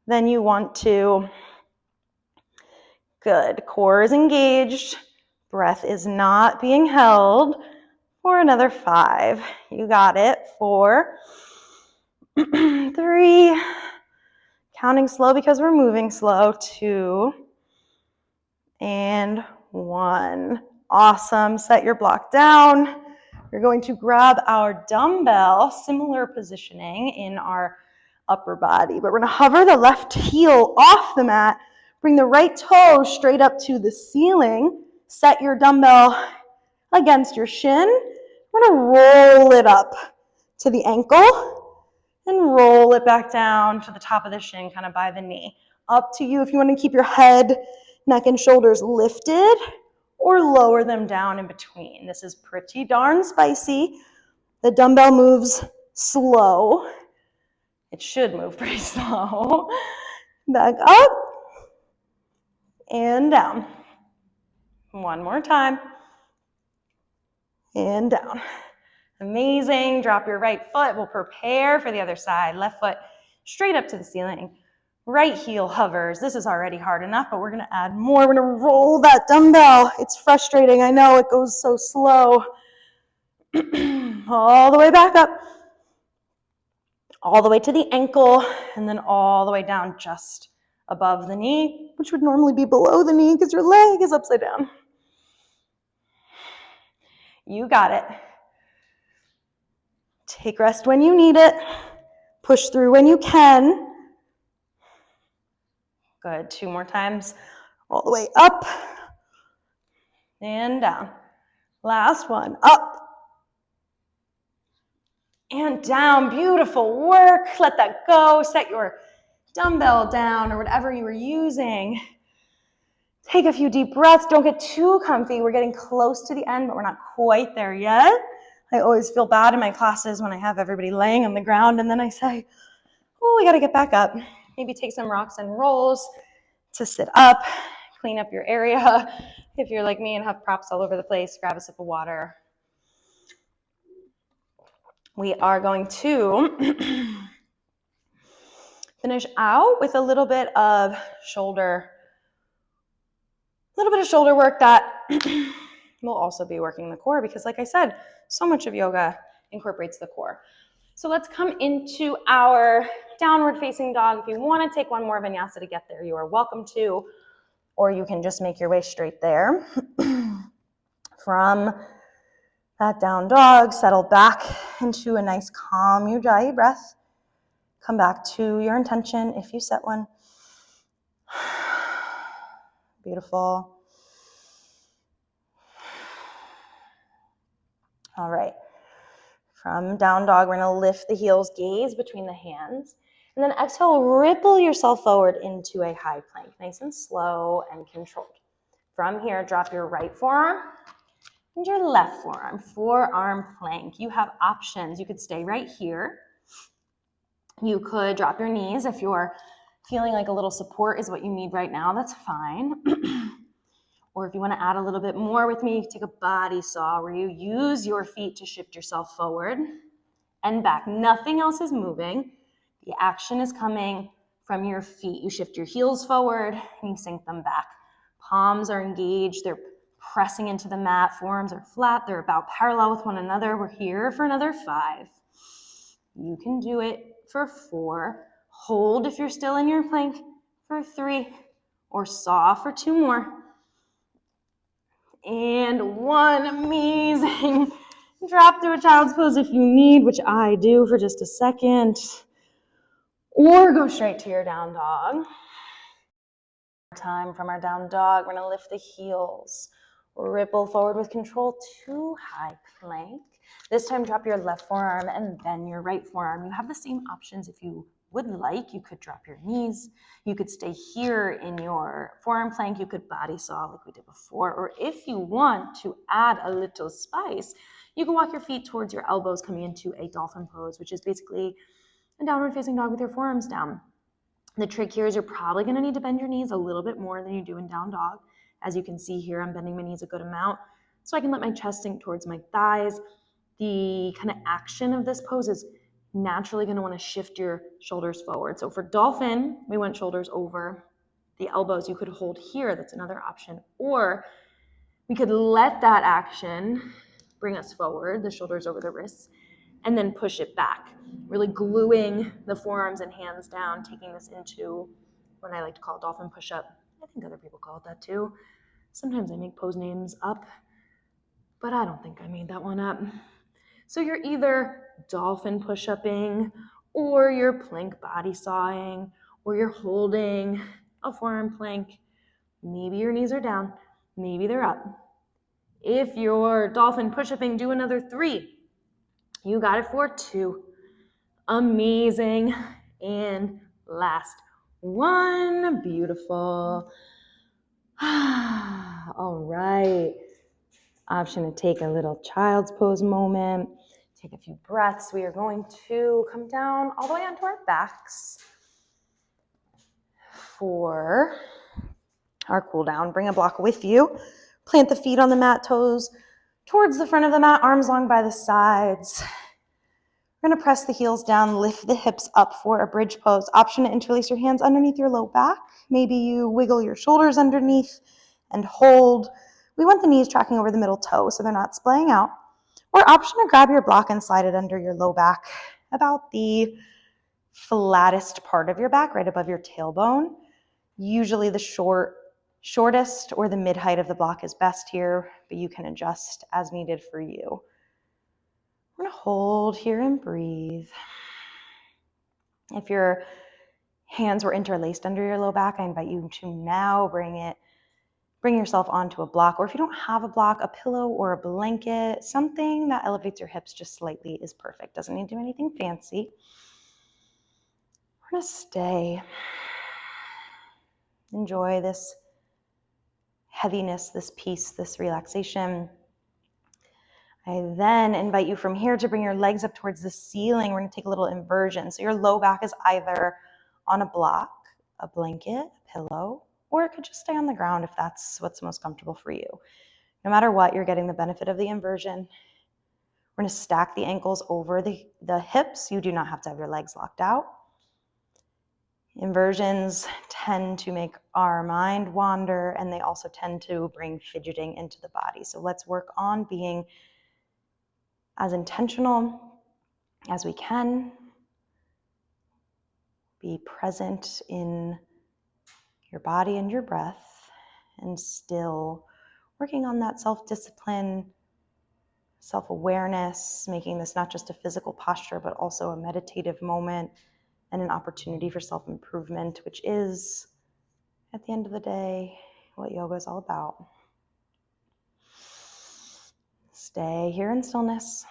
than you want to. Good. Core is engaged. Breath is not being held. For another 5. You got it. 4, 3, counting slow because we're moving slow. 2, and 1. Awesome. Set your block down. We're going to grab our dumbbell, similar positioning in our upper body, but we're going to hover the left heel off the mat, bring the right toe straight up to the ceiling, set your dumbbell against your shin. We're going to roll it up to the ankle and roll it back down to the top of the shin, kind of by the knee. Up to you if you want to keep your head, neck, and shoulders lifted or lower them down in between. This is pretty darn spicy. The dumbbell moves slow. It should move pretty slow. Back up and down. One more time. And down. Amazing. Drop your right foot. We'll prepare for the other side. Left foot straight up to the ceiling. Right heel hovers. This is already hard enough, but we're going to add more. We're going to roll that dumbbell. It's frustrating. I know it goes so slow. All the way back up. All the way to the ankle, and then all the way down just above the knee, which would normally be below the knee because your leg is upside down. You got it. Take rest when you need it. Push through when you can. Good. 2 more times. All the way up and down. Last one. Up and down. Beautiful work. Let that go. Set your dumbbell down or whatever you were using. Take a few deep breaths. Don't get too comfy. We're getting close to the end, but we're not quite there yet. I always feel bad in my classes when I have everybody laying on the ground and then I say, oh, we got to get back up. Maybe take some rocks and rolls to sit up, clean up your area. If you're like me and have props all over the place, grab a sip of water. We are going to Finish out with a little bit of shoulder work that will also be working the core, because like I said, so much of yoga incorporates the core. So let's come into our downward facing dog. If you want to take one more vinyasa to get there, you are welcome to, or you can just make your way straight there. From that down dog, settle back into a nice calm Ujjayi breath. Come back to your intention if you set one. Beautiful. All right. From down dog, we're going to lift the heels, gaze between the hands, and then exhale, ripple yourself forward into a high plank, nice and slow and controlled. From here, drop your right forearm and your left forearm, forearm plank. You have options. You could stay right here. You could drop your knees if you're feeling like a little support is what you need right now, that's fine. Or if you want to add a little bit more with me, you take a body saw where you use your feet to shift yourself forward and back. Nothing else is moving. The action is coming from your feet. You shift your heels forward and you sink them back. Palms are engaged. They're pressing into the mat. Forearms are flat. They're about parallel with one another. We're here for another 5. You can do it for 4. Hold if you're still in your plank for 3, or saw for 2 more. And 1, amazing. Drop to a child's pose if you need, which I do for just a second. Or go straight to your down dog. Time from our down dog, we're gonna lift the heels. Ripple forward with control to high plank. This time drop your left forearm and then your right forearm. You have the same options if you would like. You could drop your knees. You could stay here in your forearm plank. You could body saw like we did before. Or if you want to add a little spice, you can walk your feet towards your elbows, coming into a dolphin pose, which is basically a downward facing dog with your forearms down. The trick here is you're probably going to need to bend your knees a little bit more than you do in down dog. As you can see here, I'm bending my knees a good amount so I can let my chest sink towards my thighs. The kind of action of this pose is naturally going to want to shift your shoulders forward. So for dolphin, we went shoulders over the elbows. You could hold here. That's another option. Or we could let that action bring us forward, the shoulders over the wrists, and then push it back, really gluing the forearms and hands down, taking this into what I like to call dolphin push-up. I think other people call it that too. Sometimes I make pose names up, but I don't think I made that one up. So you're either dolphin push-upping, or you're plank body sawing, or you're holding a forearm plank. Maybe your knees are down, maybe they're up. If you're dolphin push-upping, do another 3. You got it for 2. Amazing. And last 1. Beautiful. All right. Option to take a little child's pose moment. Take a few breaths. We are going to come down all the way onto our backs for our cool down. Bring a block with you. Plant the feet on the mat, toes towards the front of the mat, arms long by the sides. We're going to press the heels down, lift the hips up for a bridge pose. Option to interlace your hands underneath your low back. Maybe you wiggle your shoulders underneath and hold. We want the knees tracking over the middle toe so they're not splaying out. Or option to grab your block and slide it under your low back, about the flattest part of your back, right above your tailbone. Usually the shortest or the mid height of the block is best here, but you can adjust as needed for you. We're going to hold here and breathe. If your hands were interlaced under your low back, I invite you to now bring yourself onto a block, or if you don't have a block, a pillow or a blanket, something that elevates your hips just slightly is perfect. Doesn't need to do anything fancy. We're going to stay. Enjoy this heaviness, this peace, this relaxation. I then invite you from here to bring your legs up towards the ceiling. We're going to take a little inversion. So your low back is either on a block, a blanket, a pillow, or it could just stay on the ground if that's what's most comfortable for you. No matter what, you're getting the benefit of the inversion. We're going to stack the ankles over the hips. You do not have to have your legs locked out. Inversions tend to make our mind wander, and they also tend to bring fidgeting into the body. So let's work on being as intentional as we can. Be present in your body and your breath, and still working on that self-discipline, self-awareness, making this not just a physical posture, but also a meditative moment and an opportunity for self-improvement, which is, at the end of the day, what yoga is all about. Stay here in stillness.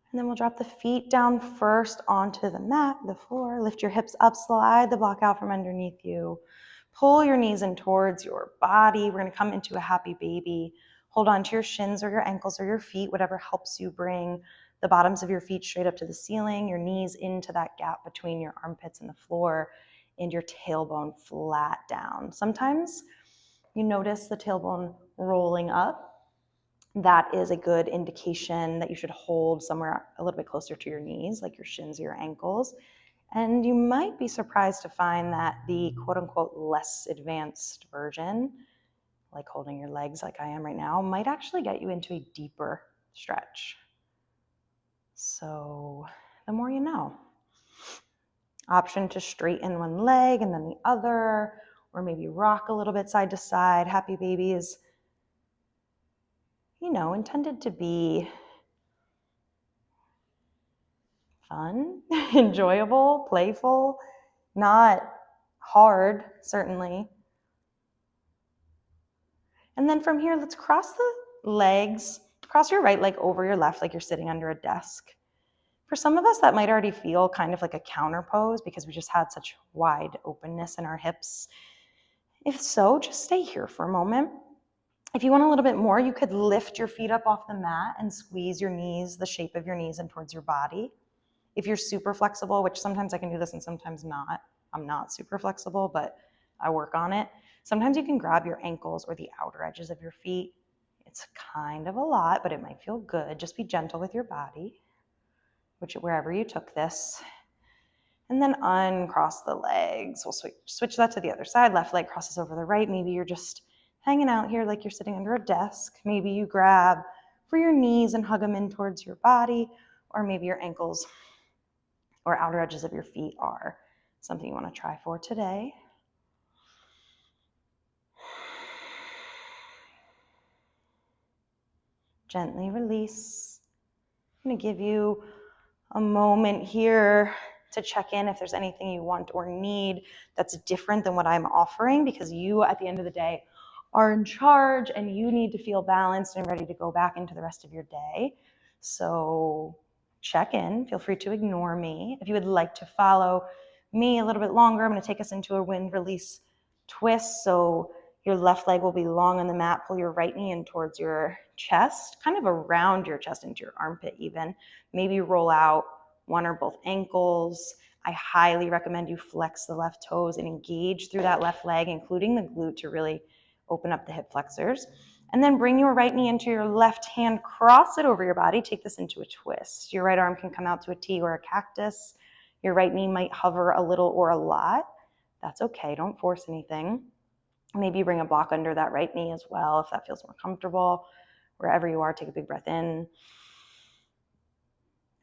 And then we'll drop the feet down first onto the mat, the floor. Lift your hips up, slide the block out from underneath you. Pull your knees in towards your body. We're going to come into a happy baby. Hold on to your shins or your ankles or your feet, whatever helps you bring the bottoms of your feet straight up to the ceiling, your knees into that gap between your armpits and the floor, and your tailbone flat down. Sometimes you notice the tailbone rolling up. That is a good indication that you should hold somewhere a little bit closer to your knees, like your shins or your ankles. And you might be surprised to find that the quote-unquote less advanced version, like holding your legs like I am right now, might actually get you into a deeper stretch. So the more you know. Option to straighten one leg and then the other, or maybe rock a little bit side to side. Happy baby is, intended to be fun, enjoyable, playful, not hard, certainly. And then from here, let's cross the legs, cross your right leg over your left like you're sitting under a desk. For some of us, that might already feel kind of like a counter pose because we just had such wide openness in our hips. If so, just stay here for a moment. If you want a little bit more, you could lift your feet up off the mat and squeeze your knees, the shape of your knees, in towards your body. If you're super flexible, which sometimes I can do this and sometimes not, I'm not super flexible, but I work on it. Sometimes you can grab your ankles or the outer edges of your feet. It's kind of a lot, but it might feel good. Just be gentle with your body, wherever you took this. And then uncross the legs. We'll switch that to the other side. Left leg crosses over the right. Maybe you're just hanging out here like you're sitting under a desk. Maybe you grab for your knees and hug them in towards your body, or maybe your ankles or outer edges of your feet are something you want to try for today. Gently release. I'm going to give you a moment here to check in if there's anything you want or need that's different than what I'm offering, because you, at the end of the day, are in charge and you need to feel balanced and ready to go back into the rest of your day. So check in. Feel free to ignore me. If you would like to follow me a little bit longer, I'm going to take us into a wind release twist. So your left leg will be long on the mat. Pull your right knee in towards your chest, kind of around your chest into your armpit even. Maybe roll out one or both ankles. I highly recommend you flex the left toes and engage through that left leg, including the glute, to really open up the hip flexors. And then bring your right knee into your left hand, cross it over your body. Take this into a twist. Your right arm can come out to a T or a cactus. Your right knee might hover a little or a lot. That's okay. Don't force anything. Maybe bring a block under that right knee as well if that feels more comfortable. Wherever you are, take a big breath in.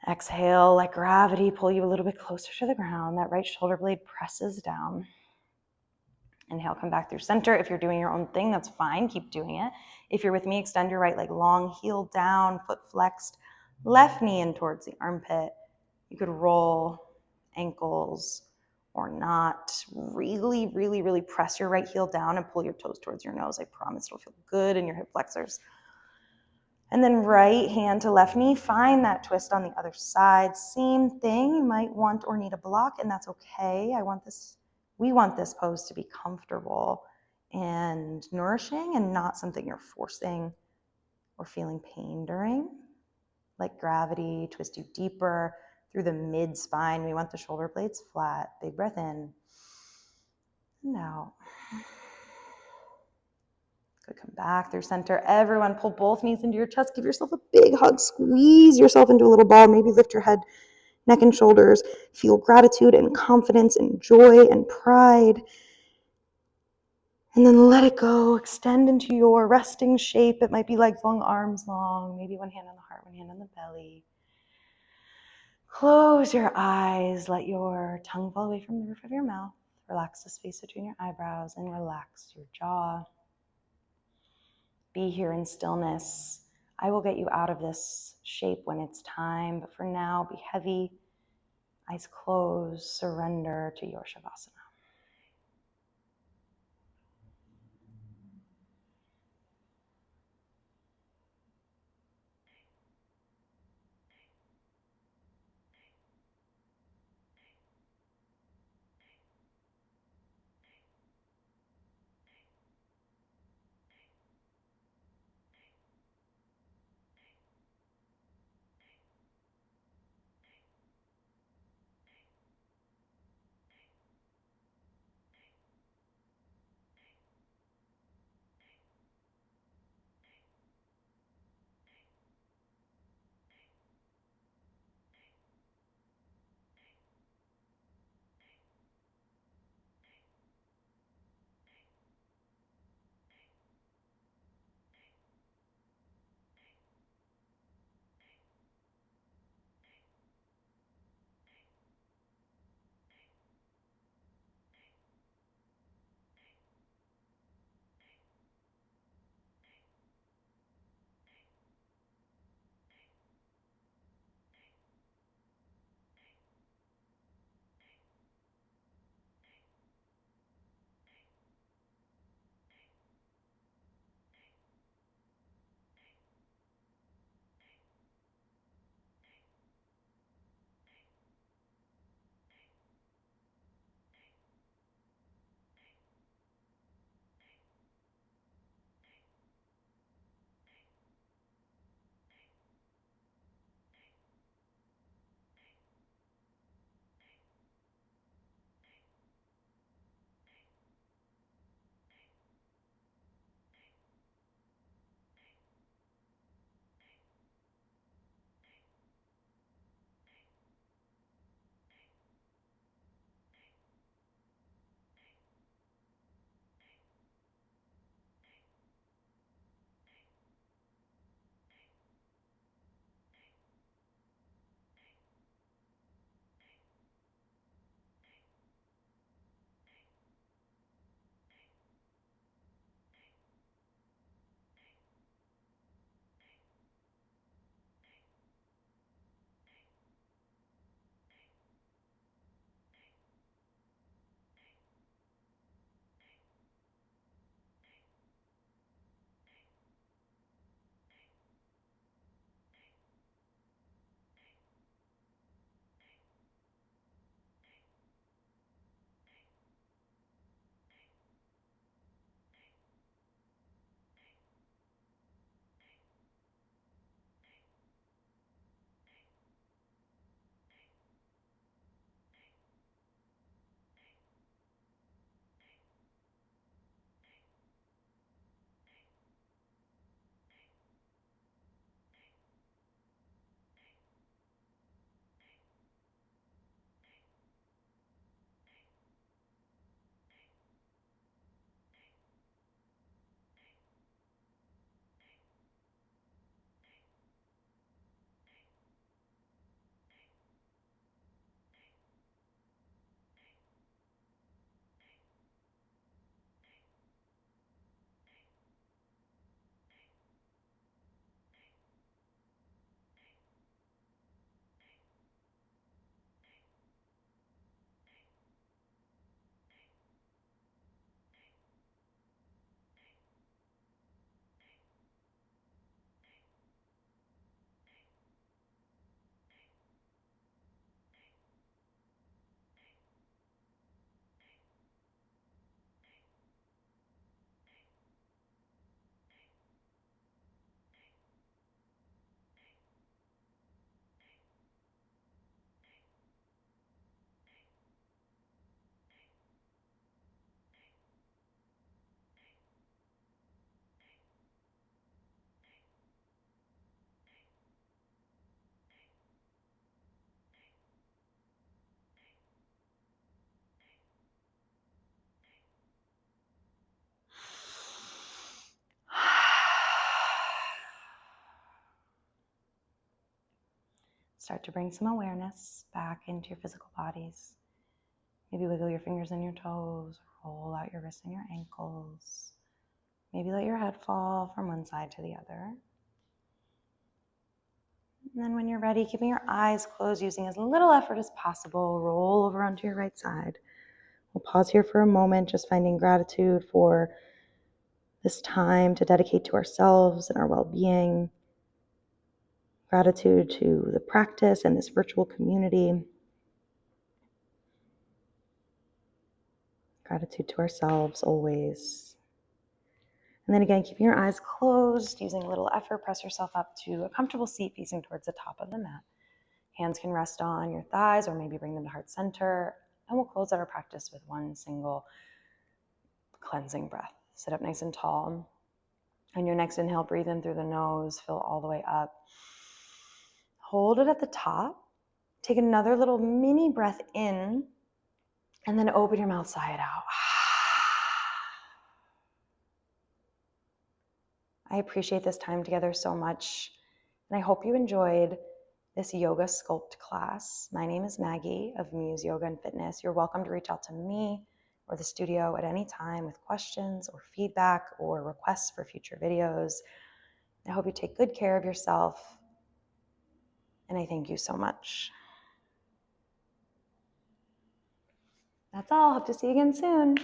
Exhale, let gravity pull you a little bit closer to the ground. That right shoulder blade presses down. Inhale, come back through center. If you're doing your own thing, that's fine. Keep doing it. If you're with me, extend your right leg long, heel down, foot flexed, left knee in towards the armpit. You could roll ankles or not. Really, really, really press your right heel down and pull your toes towards your nose. I promise it'll feel good in your hip flexors. And then right hand to left knee, find that twist on the other side. Same thing, you might want or need a block, and that's okay. We want this pose to be comfortable and nourishing and not something you're forcing or feeling pain during. Let gravity twist you deeper through the mid spine. We want the shoulder blades flat. Big breath in and out. Good, come back through center. Everyone pull both knees into your chest. Give yourself a big hug. Squeeze yourself into a little ball. Maybe lift your head, neck and shoulders. Feel gratitude and confidence and joy and pride. And then let it go. Extend into your resting shape. It might be legs long, arms long. Maybe one hand on the heart, one hand on the belly. Close your eyes. Let your tongue fall away from the roof of your mouth. Relax the space between your eyebrows and relax your jaw. Be here in stillness. I will get you out of this shape when it's time, but for now, be heavy, eyes closed, surrender to your Shavasana. Start to bring some awareness back into your physical bodies. Maybe wiggle your fingers and your toes, roll out your wrists and your ankles. Maybe let your head fall from one side to the other. And then when you're ready, keeping your eyes closed, using as little effort as possible, roll over onto your right side. We'll pause here for a moment, just finding gratitude for this time to dedicate to ourselves and our well-being. Gratitude to the practice and this virtual community. Gratitude to ourselves always. And then again, keeping your eyes closed, using a little effort, press yourself up to a comfortable seat facing towards the top of the mat. Hands can rest on your thighs or maybe bring them to heart center. And we'll close out our practice with one single cleansing breath. Sit up nice and tall. On your next inhale, breathe in through the nose, fill all the way up. Hold it at the top. Take another little mini breath in, and then open your mouth, sigh it out. I appreciate this time together so much, and I hope you enjoyed this Yoga Sculpt class. My name is Maggie of Muse Yoga and Fitness. You're welcome to reach out to me or the studio at any time with questions or feedback or requests for future videos. I hope you take good care of yourself, and I thank you so much. That's all. Hope to see you again soon.